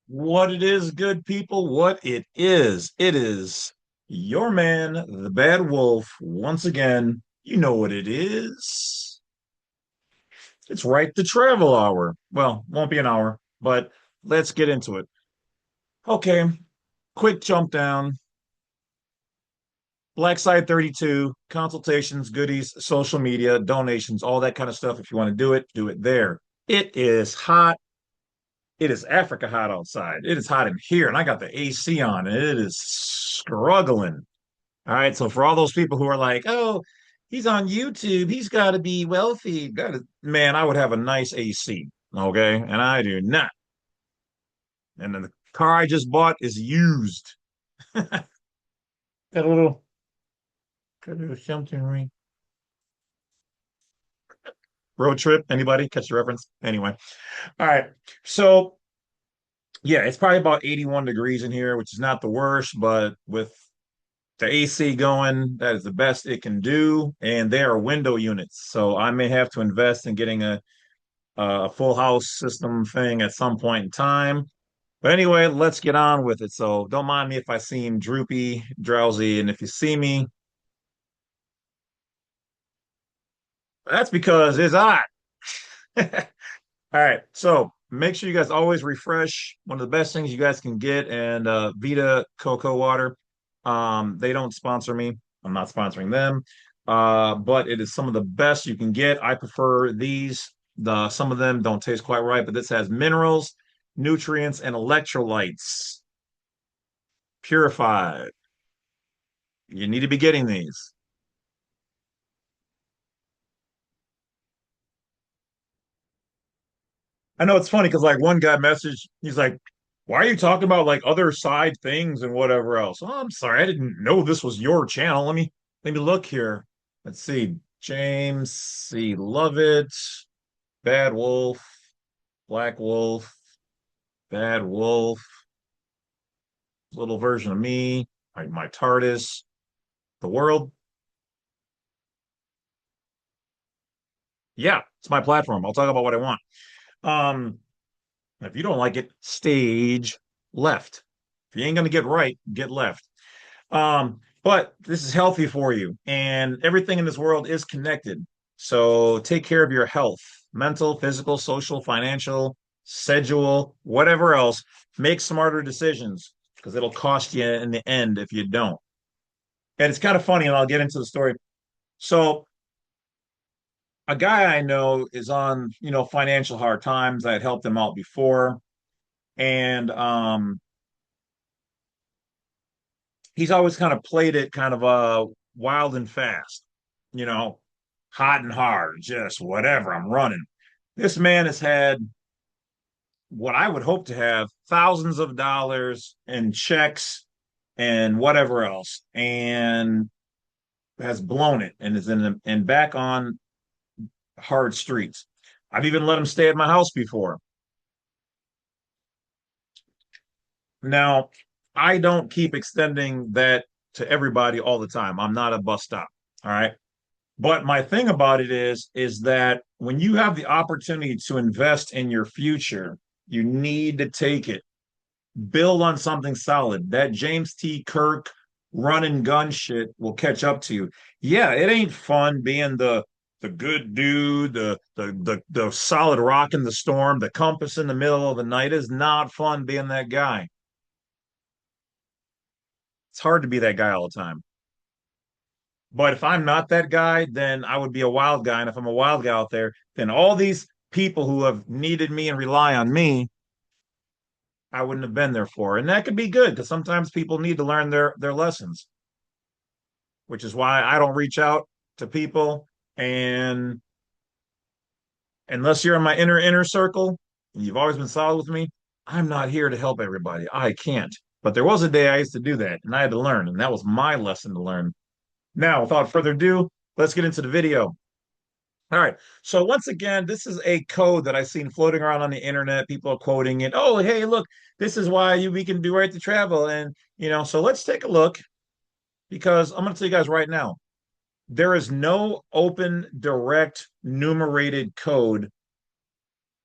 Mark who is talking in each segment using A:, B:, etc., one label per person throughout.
A: What it is, good people, what it is. It is your man, the Bad Wolf. Once again, you know what it is. It's right the travel hour. Well, won't be an hour, but let's get into it. Okay, quick jump down. Black Side 32, consultations, goodies, social media, donations, all that kind of stuff. If you want to do it there. It is hot. It is Africa hot outside. It is hot in here, and I got the AC on, and it is struggling. All right. So for all those people who are like, oh, he's on YouTube, he's got to be wealthy. Man, I would have a nice AC. Okay. And I do not. And then the car I just bought is used. Got a little something ring. Road trip. Anybody catch the reference? Anyway. All right. So yeah, it's probably about 81 degrees in here, which is not the worst, but with the AC going, that is the best it can do. And they are window units. So I may have to invest in getting a full house system thing at some point in time. But anyway, let's get on with it. So don't mind me if I seem droopy, drowsy, and if you see me, that's because it's hot. All right, so make sure you guys always refresh. One of the best things you guys can get, and Vita Cocoa Water. They don't sponsor me. I'm not sponsoring them. But it is some of the best you can get. I prefer these. Some of them don't taste quite right, but this has minerals, nutrients, and electrolytes. Purified. You need to be getting these. I know it's funny because like one guy messaged, he's like, "Why are you talking about like other side things and whatever else?" Oh, I'm sorry, I didn't know this was your channel. Let me look here. Let's see. James C. Lovett, Bad Wolf, Black Wolf, Bad Wolf, little version of me, my TARDIS, the world. Yeah, it's my platform. I'll talk about what I want. Um, if you don't like it, stage left. If you ain't gonna get right, get left. But this is healthy for you, and everything in this world is connected. So take care of your health, mental, physical, social, financial, schedule, whatever else. Make smarter decisions because it'll cost you in the end if you don't. And it's kind of funny, and I'll get into the story. So a guy I know is on, financial hard times. I had helped him out before, and he's always kind of played it kind of wild and fast, you know, hot and hard, just whatever. I'm running. This man has had what I would hope to have thousands of dollars in checks and whatever else, and has blown it and is and back on hard streets. I've even let him stay at my house before. Now, I don't keep extending that to everybody all the time. I'm not a bus stop. All right. But my thing about it is that when you have the opportunity to invest in your future, you need to take it. Build on something solid. That James T. Kirk run and gun shit will catch up to you. Yeah, it ain't fun being the good dude, the solid rock in the storm, the compass in the middle of the night is not fun being that guy. It's hard to be that guy all the time. But if I'm not that guy, then I would be a wild guy. And if I'm a wild guy out there, then all these people who have needed me and rely on me, I wouldn't have been there for. And that could be good because sometimes people need to learn their lessons, which is why I don't reach out to people. And unless you're in my inner circle and you've always been solid with me, I'm not here to help everybody. I can't. But there was a day I used to do that and I had to learn, and that was my lesson to learn. Now, without further ado, let's get into the video. All right. So once again, this is a code that I've seen floating around on the internet. People are quoting it. Oh, hey, look, this is why we can do right to travel. And so let's take a look because I'm going to tell you guys right now, there is no open, direct, numerated code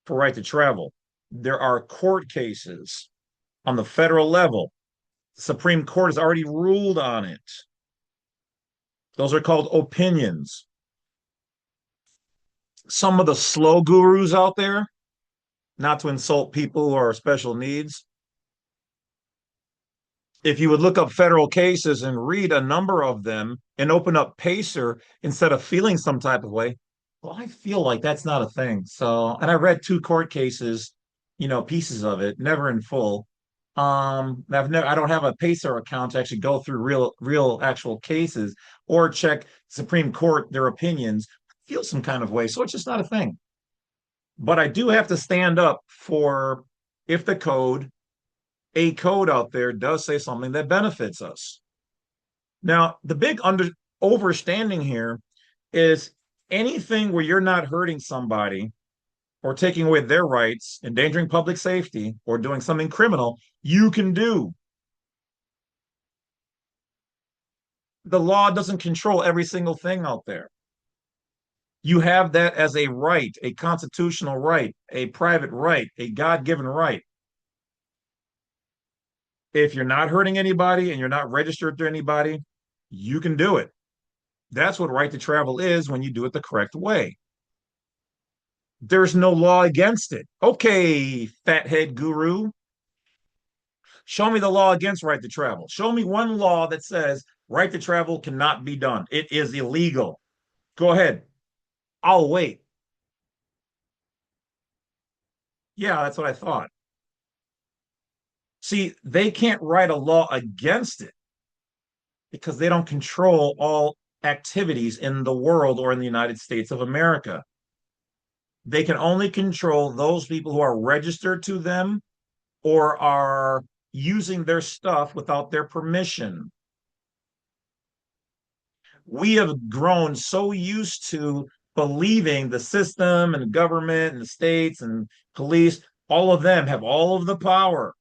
A: for right to travel. There are court cases. On the federal level, the Supreme Court has already ruled on it. Those are called opinions. Some of the slow gurus out there, not to insult people who are special needs, if you would look up federal cases and read a number of them and open up Pacer instead of feeling some type of way, well, I feel like that's not a thing. So, and I read two court cases, pieces of it, never in full. I don't have a Pacer account to actually go through real actual cases or check Supreme Court their opinions. Feel some kind of way, so it's just not a thing. But I do have to stand up for if a code out there does say something that benefits us. Now, the big overstanding here is anything where you're not hurting somebody or taking away their rights, endangering public safety, or doing something criminal, you can do. The law doesn't control every single thing out there. You have that as a right, a constitutional right, a private right, a God given right. If you're not hurting anybody and you're not registered to anybody, you can do it. That's what right to travel is when you do it the correct way. There's no law against it. Okay, fathead guru, show me the law against right to travel. Show me one law that says right to travel cannot be done. It is illegal. Go ahead. I'll wait. Yeah, that's what I thought. See, they can't write a law against it because they don't control all activities in the world or in the United States of America. They can only control those people who are registered to them or are using their stuff without their permission. We have grown so used to believing the system and the government and the states and police, all of them have all of the power,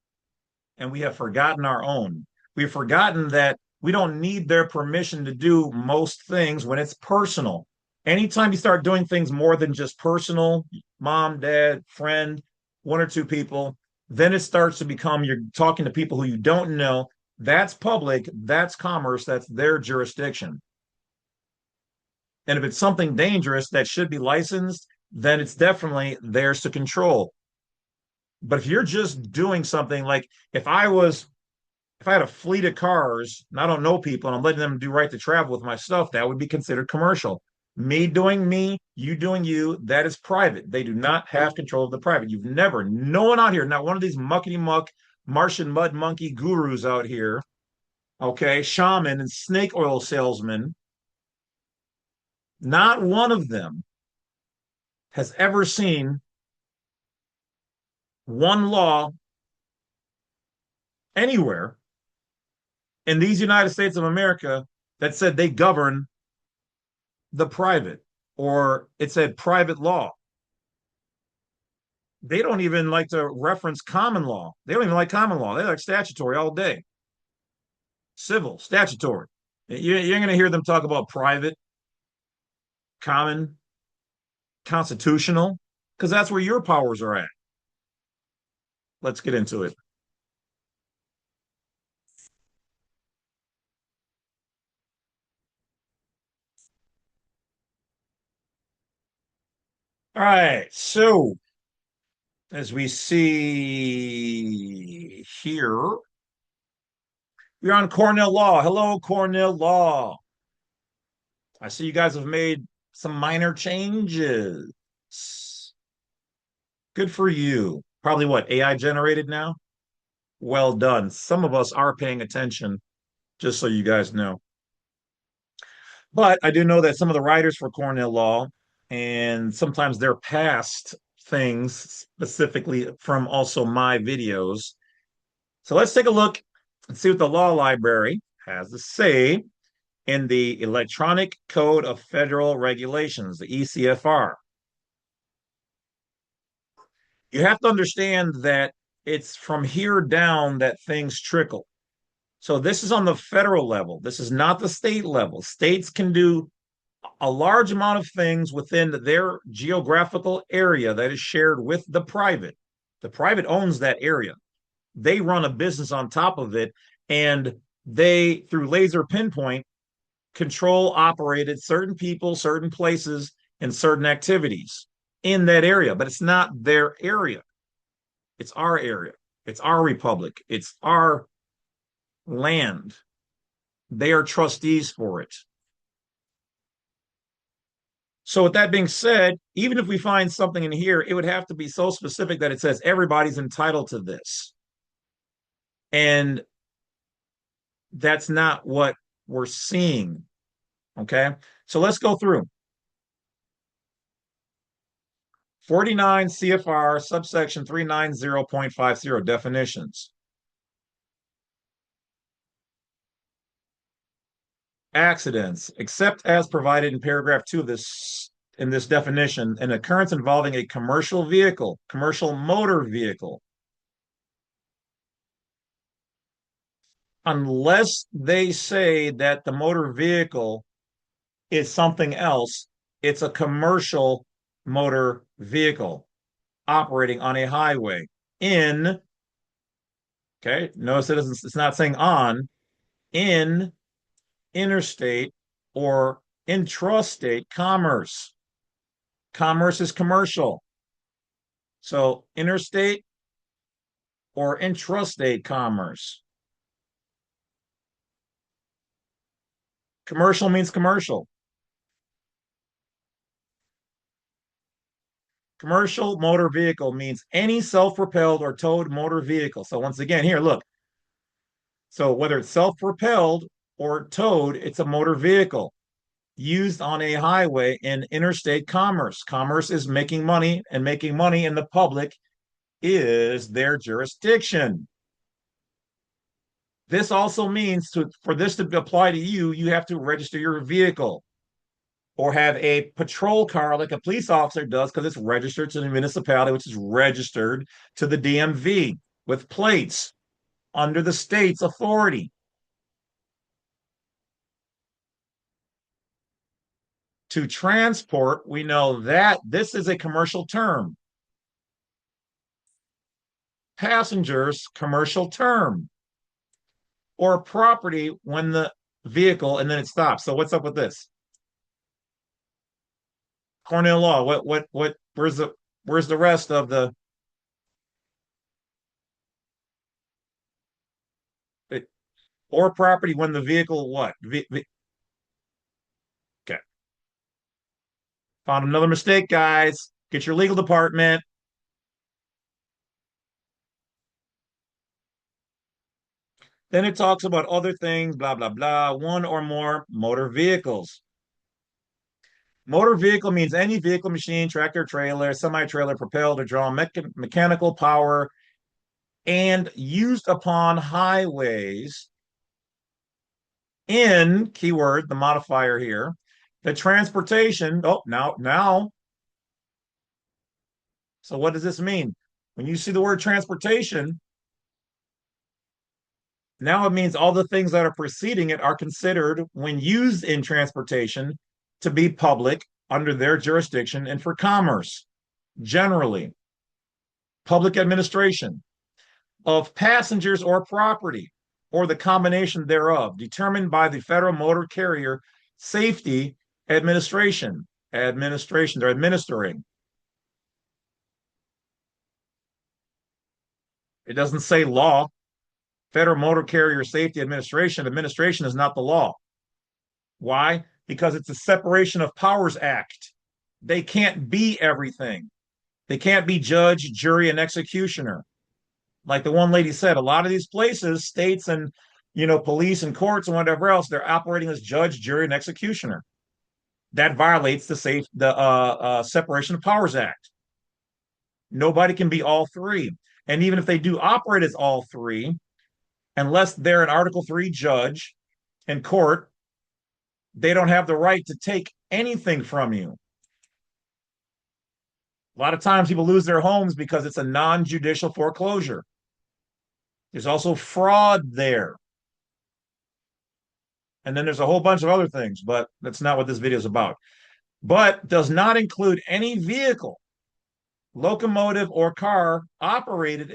A: and we have forgotten our own. We've forgotten that we don't need their permission to do most things when it's personal. Anytime you start doing things more than just personal, mom, dad, friend, one or two people, then it starts to become you're talking to people who you don't know. That's public, that's commerce, that's their jurisdiction. And if it's something dangerous that should be licensed, then it's definitely theirs to control. But if you're just doing something like if I had a fleet of cars and I don't know people and I'm letting them do right to travel with my stuff, that would be considered commercial. Me doing me, you doing you, that is private. They do not have control of the private. No one out here, not one of these muckety muck Martian mud monkey gurus out here, okay, shaman and snake oil salesmen, not one of them has ever seen one law anywhere in these United States of America that said they govern the private or it said private law. They don't even like to reference common law. They don't even like common law. They like statutory all day. Civil, statutory. You're going to hear them talk about private, common, constitutional, because that's where your powers are at. Let's get into it. All right. So, as we see here, we're on Cornell Law. Hello, Cornell Law. I see you guys have made some minor changes. Good for you. Probably what, AI generated now? Well done. Some of us are paying attention, just so you guys know. But I do know that some of the writers for Cornell Law and sometimes their past things, specifically from also my videos. So let's take a look and see what the law library has to say in the Electronic Code of Federal Regulations, the ECFR. You have to understand that it's from here down that things trickle. So this is on the federal level. This is not the state level. States can do a large amount of things within their geographical area that is shared with the private. The private owns that area. They run a business on top of it, and they, through laser pinpoint, control operated certain people, certain places, and certain activities in that area. But it's not their area. It's our area. It's our republic. It's our land. They are trustees for it. So, with that being said, even if we find something in here, it would have to be so specific that it says everybody's entitled to this. And that's not what we're seeing. Okay. So, let's go through 49 CFR subsection 390.50 definitions. Accidents, except as provided in paragraph 2 of this in this definition, an occurrence involving a commercial vehicle, commercial motor vehicle, unless they say that the motor vehicle is something else, it's a commercial motor vehicle operating on a highway in, okay, notice it's not saying on, in interstate or intrastate commerce. Commerce is commercial. So interstate or intrastate commerce. Commercial means commercial. Commercial motor vehicle means any self-propelled or towed motor vehicle. So once again, here, look. So whether it's self-propelled or towed, it's a motor vehicle used on a highway in interstate commerce. Commerce is making money, and making money in the public is their jurisdiction. This also means for this to apply to you, you have to register your vehicle or have a patrol car like a police officer does because it's registered to the municipality, which is registered to the DMV with plates under the state's authority. To transport, we know that this is a commercial term. Passengers, commercial term. Or property when the vehicle and then it stops. So what's up with this? Cornell law. Where's the rest of the it, or property when the vehicle what? Okay. Found another mistake, guys. Get your legal department. Then it talks about other things, blah, blah, blah. One or more motor vehicles. Motor vehicle means any vehicle, machine, tractor, trailer, semi-trailer, propelled or drawn mechanical power and used upon highways in, keyword, the modifier here, the transportation. Oh, now. So what does this mean? When you see the word transportation, now it means all the things that are preceding it are considered when used in transportation to be public under their jurisdiction and for commerce. Generally, public administration of passengers or property or the combination thereof, determined by the Federal Motor Carrier Safety Administration. Administration, they're administering. It doesn't say law. Federal Motor Carrier Safety Administration. Administration is not the law. Why? Because it's a separation of powers act. They can't be everything. They can't be judge, jury, and executioner. Like the one lady said, a lot of these places, states and police and courts and whatever else, they're operating as judge, jury, and executioner. That violates the Separation of Powers Act. Nobody can be all three. And even if they do operate as all three, unless they're an Article 3 judge in court, they don't have the right to take anything from you. A lot of times people lose their homes because it's a non-judicial foreclosure. There's also fraud there. And then there's a whole bunch of other things, but that's not what this video is about. But does not include any vehicle, locomotive, or car operated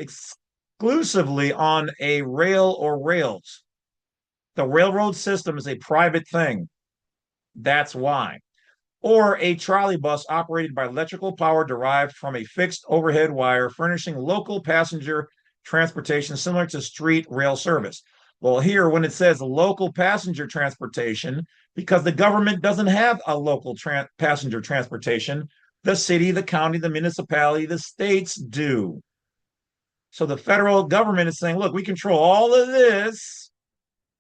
A: exclusively on a rail or rails. The railroad system is a private thing. That's why. Or a trolley bus operated by electrical power derived from a fixed overhead wire, furnishing local passenger transportation similar to street rail service. Well, here, when it says local passenger transportation, because the government doesn't have a local passenger transportation, the city, the county, the municipality, the states do. So the federal government is saying, look, we control all of this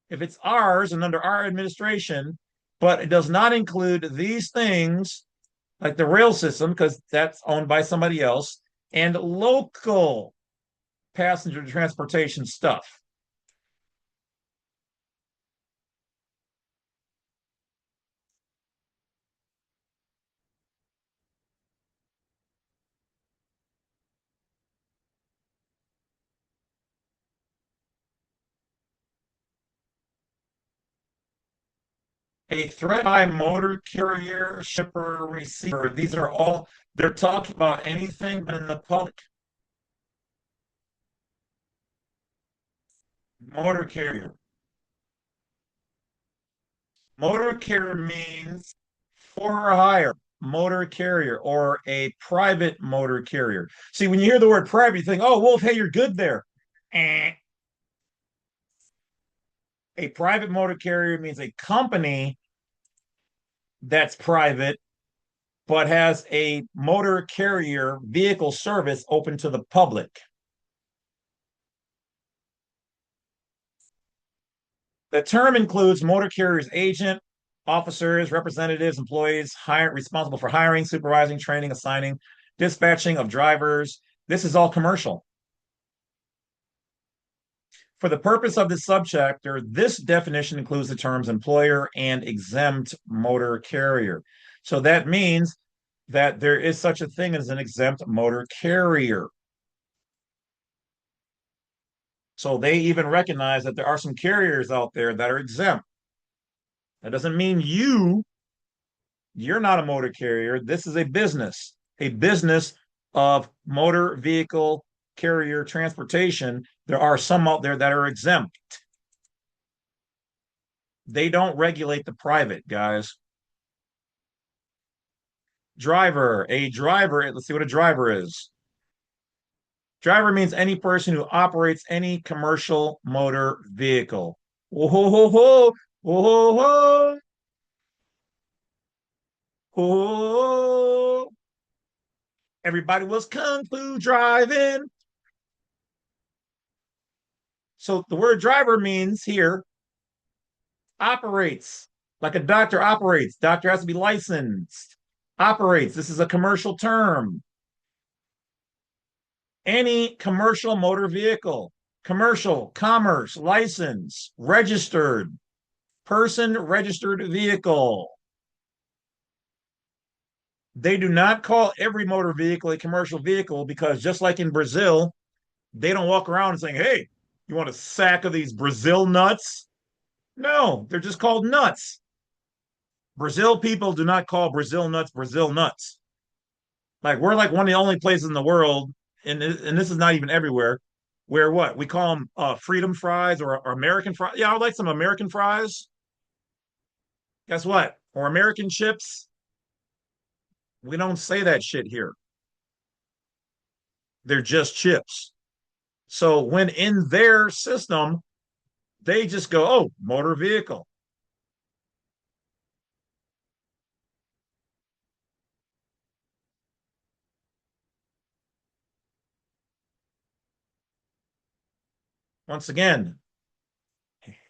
A: if it's ours and under our administration, but it does not include these things like the rail system, because that's owned by somebody else, and local passenger transportation stuff. A threat by motor carrier, shipper, receiver. These are all, they're talking about anything but in the public. Motor carrier. Motor carrier means for hire motor carrier or a private motor carrier. See, when you hear the word private, you think, oh, Wolf, hey, you're good there. Eh. A private motor carrier means a company that's private but has a motor carrier vehicle service open to the public. The term includes motor carrier's agent, officers, representatives, employees hired responsible for hiring, supervising, training, assigning, dispatching of drivers. This is all commercial. For the purpose of this subchapter, this definition includes the terms employer and exempt motor carrier. So that means that there is such a thing as an exempt motor carrier. So they even recognize that there are some carriers out there that are exempt. That doesn't mean you're not a motor carrier. This is a business of motor vehicle carrier transportation. There are some out there that are exempt. They don't regulate the private, guys. A driver, let's see what a driver is. Driver means any person who operates any commercial motor vehicle. Whoa, whoa, whoa, whoa, whoa, whoa, whoa. Everybody was kung fu driving. So the word driver means here operates, like a doctor operates. Doctor has to be licensed. Operates. This is a commercial term. Any commercial motor vehicle, commercial, commerce, license, registered, person registered vehicle. They do not call every motor vehicle a commercial vehicle because just like in Brazil, they don't walk around and saying, hey, you want a sack of these Brazil nuts? No, they're just called nuts. Brazil people do not call Brazil nuts Brazil nuts. Like we're like one of the only places in the world, and this is not even everywhere, where what we call them freedom fries or American fries. Yeah, I would like some American fries. Guess what? Or American chips. We don't say that shit here. They're just chips. So when in their system, they just go, oh, motor vehicle. Once again,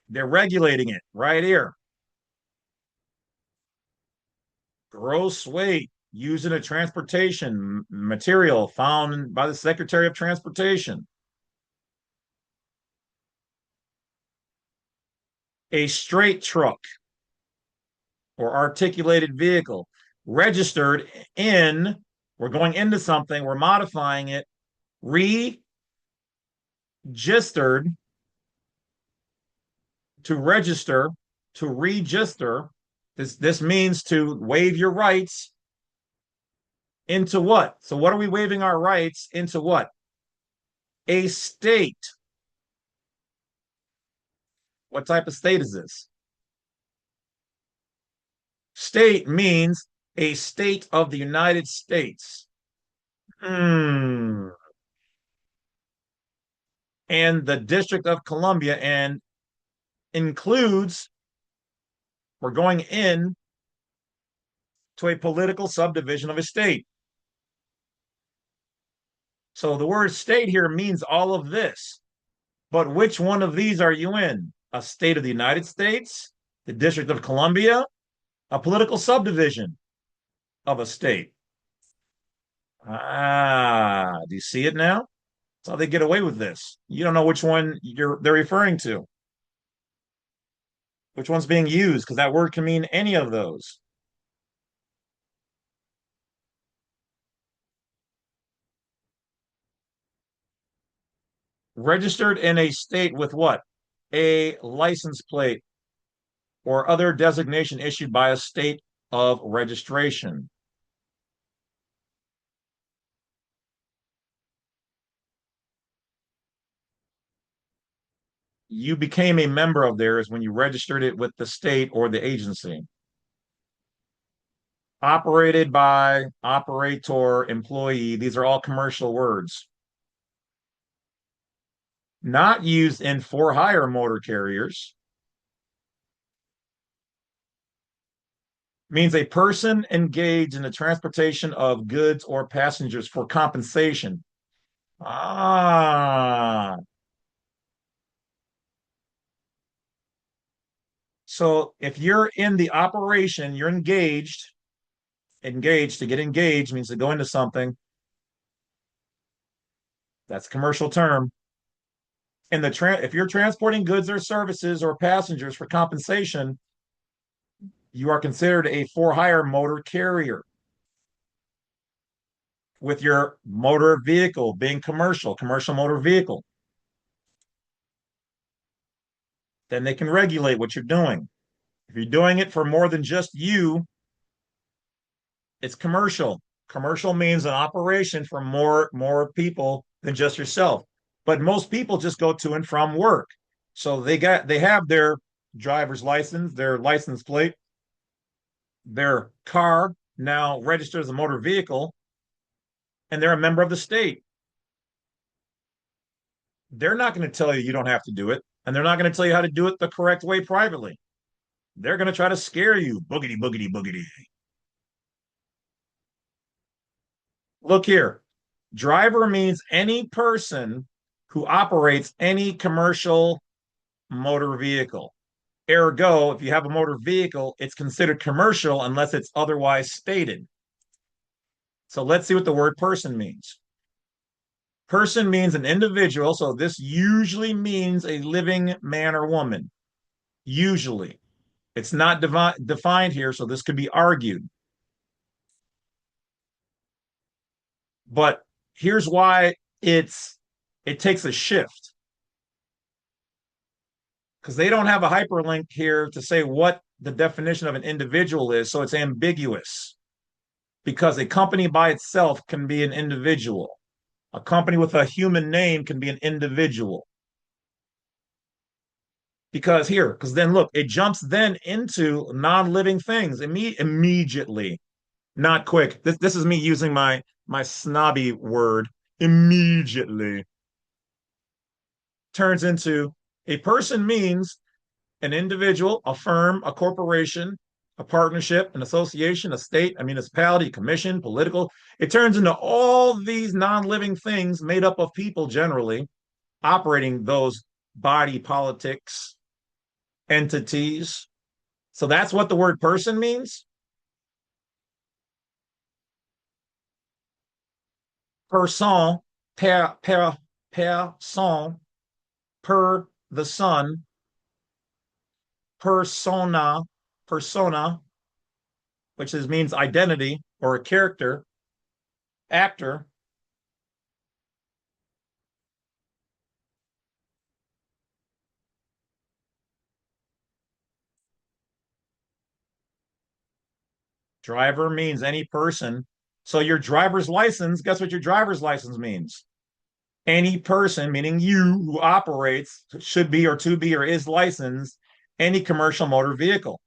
A: they're regulating it right here. Gross weight used in a transportation material found by the Secretary of Transportation. A straight truck or articulated vehicle registered in, we're going into something, we're modifying it, registered to register, to register. This means to waive your rights into what? So what are we waiving our rights into what? A state. What type of state is this? State means a state of the United States. Hmm. And the District of Columbia and includes, we're going in to a political subdivision of a state. So the word state here means all of this. But which one of these are you in? A state of the United States, the District of Columbia, a political subdivision of a state. Do you see it now? That's how they get away with this. You don't know which one they're referring to, which one's being used, because that word can mean any of those. Registered in a state with what? A license plate or other designation issued by a state of registration. You became a member of theirs when you registered it with the state or the agency. Operated by, operator, employee. These are all commercial words. Not used in for hire motor carriers. Means a person engaged in the transportation of goods or passengers for compensation. Ah, so if you're in the operation, you're engaged. Engaged, to get engaged means to go into something. That's a commercial term. And if you're transporting goods or services or passengers for compensation, you are considered a for hire motor carrier with your motor vehicle being commercial motor vehicle. Then they can regulate what you're doing. If you're doing it for more than just you, it's commercial. Commercial means an operation for more people than just yourself. But most people just go to and from work. So they have their driver's license, their license plate, their car now registered as a motor vehicle, and they're a member of the state. They're not going to tell you don't have to do it, and they're not going to tell you how to do it the correct way privately. They're going to try to scare you. Boogity, boogity, boogity. Look here. Driver means any person who operates any commercial motor vehicle. Ergo, if you have a motor vehicle, it's considered commercial unless it's otherwise stated. So let's see what the word person means. Person means an individual. So this usually means a living man or woman. Usually. It's not defined here, so this could be argued. But here's why it takes a shift, because they don't have a hyperlink here to say what the definition of an individual is, so it's ambiguous. Because a company by itself can be an individual. A company with a human name can be an individual. Because then look, it jumps then into non-living things immediately, not quick. This is me using my snobby word, immediately. Turns into a person means an individual, a firm, a corporation, a partnership, an association, a state, a municipality, a commission, political. It turns into all these non-living things made up of people generally operating those body politics entities. So that's what the word person means. Person, person, per the sun, persona, persona, which means identity or a character, actor. Driver means any person. So your driver's license, guess what your driver's license means? Any person, meaning you who operates, should be or to be or is licensed any commercial motor vehicle.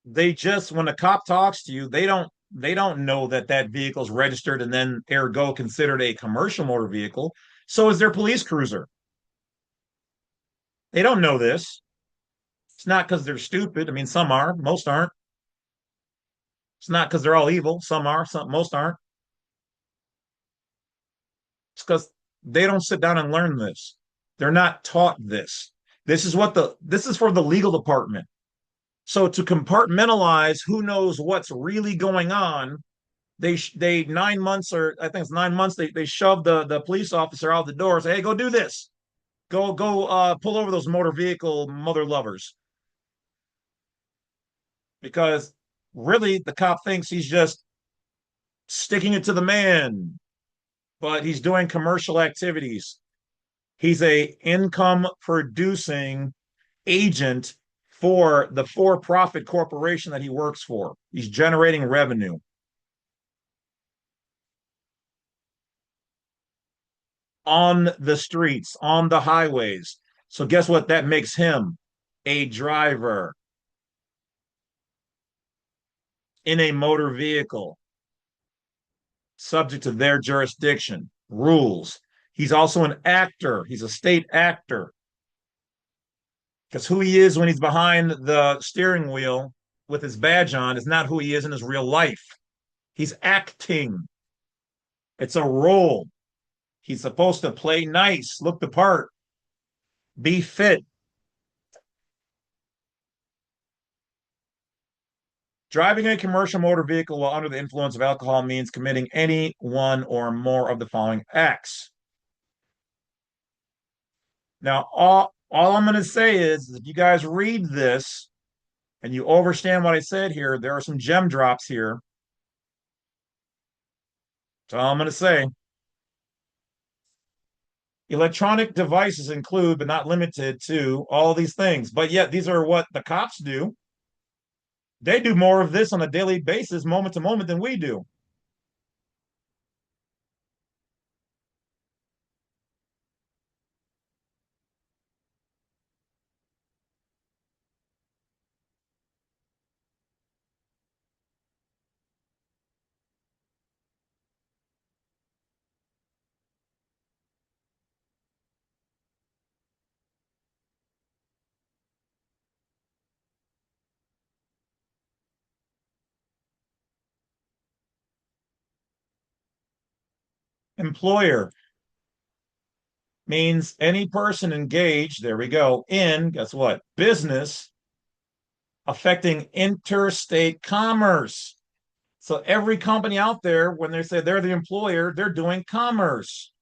A: They just, when a cop talks to you, they don't know that that vehicle is registered and then ergo considered a commercial motor vehicle. So is their police cruiser. They don't know this. It's not because they're stupid. I mean, some are, most aren't. It's not because they're all evil. Some are, some most aren't. It's because they don't sit down and learn this. They're not taught this. This is for the legal department. So to compartmentalize who knows what's really going on, they 9 months, or I think it's 9 months, they shove the police officer out the door and say, hey, go do this. Go pull over those motor vehicle mother lovers. Because really the cop thinks he's just sticking it to the man, but he's doing commercial activities. He's a income producing agent for the for-profit corporation that he works for. He's generating revenue on the streets, on the highways. So guess what? That makes him a driver in a motor vehicle subject to their jurisdiction, rules. He's also an actor. He's a state actor because who he is when he's behind the steering wheel with his badge on is not who he is in his real life. He's acting. It's a role. He's supposed to play nice, look the part, be fit. Driving a commercial motor vehicle while under the influence of alcohol means committing any one or more of the following acts. Now, all I'm going to say is if you guys read this and you understand what I said here, there are some gem drops here. That's all I'm going to say. Electronic devices include, but not limited to, all these things. But yet, these are what the cops do. They do more of this on a daily basis, moment to moment, than we do. Employer means any person engaged, there we go, in, guess what? Business affecting interstate commerce. So every company out there, when they say they're the employer, they're doing commerce.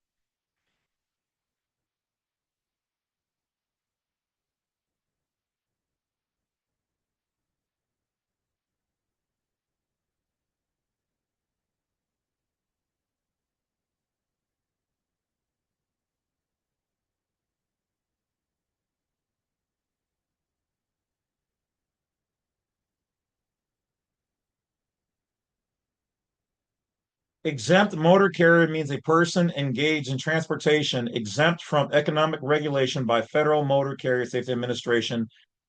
A: Exempt motor carrier means a person engaged in transportation exempt from economic regulation by Federal Motor Carrier Safety Administration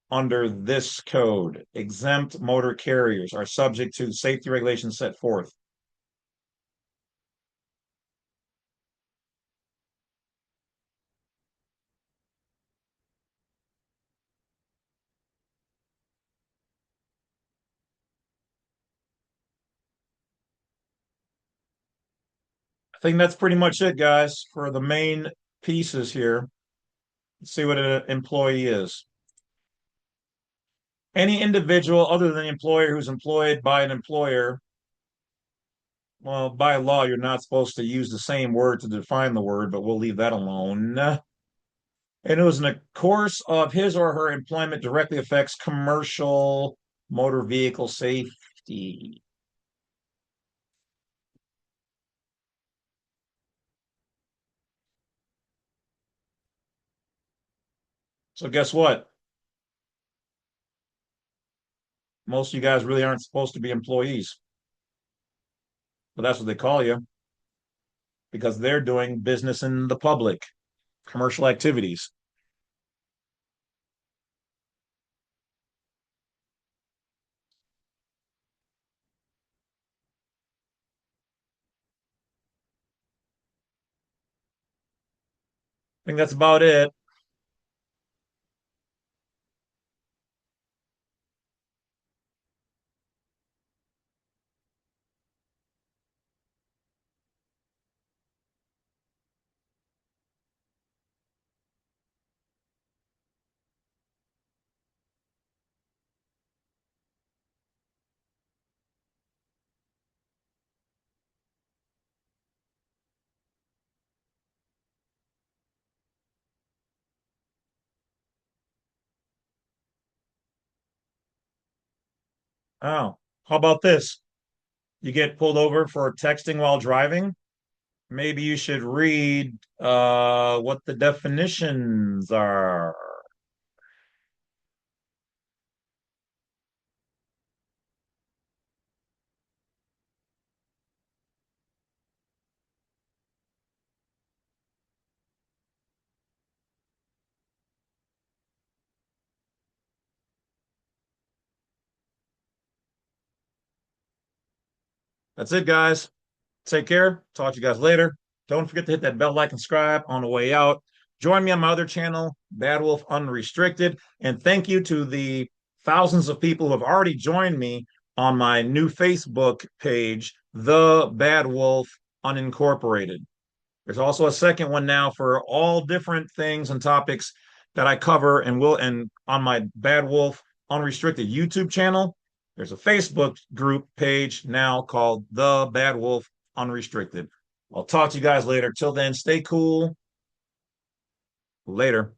A: under this code. Exempt motor carriers are subject to safety regulations set forth. I think that's pretty much it, guys, for the main pieces here. Let's see what an employee is. Any individual other than the employer who's employed by an employer. Well, by law, you're not supposed to use the same word to define the word, but we'll leave that alone. And it was in the course of his or her employment directly affects commercial motor vehicle safety. So guess what? Most of you guys really aren't supposed to be employees. But that's what they call you because they're doing business in the public, commercial activities. I think that's about it. Oh, how about this? You get pulled over for texting while driving. Maybe you should read what the definitions are. That's it, guys. Take care. Talk to you guys later. Don't forget to hit that bell, like, and subscribe on the way out. Join me on my other channel, Badwolf Unrestricted. And thank you to the thousands of people who have already joined me on my new Facebook page, The Badwolf Unincorporated. There's also a second one now for all different things and topics that I cover and on my Bad Wolf Unrestricted YouTube channel. There's a Facebook group page now called The Bad Wolf Unrestricted. I'll talk to you guys later. Till then, stay cool. Later.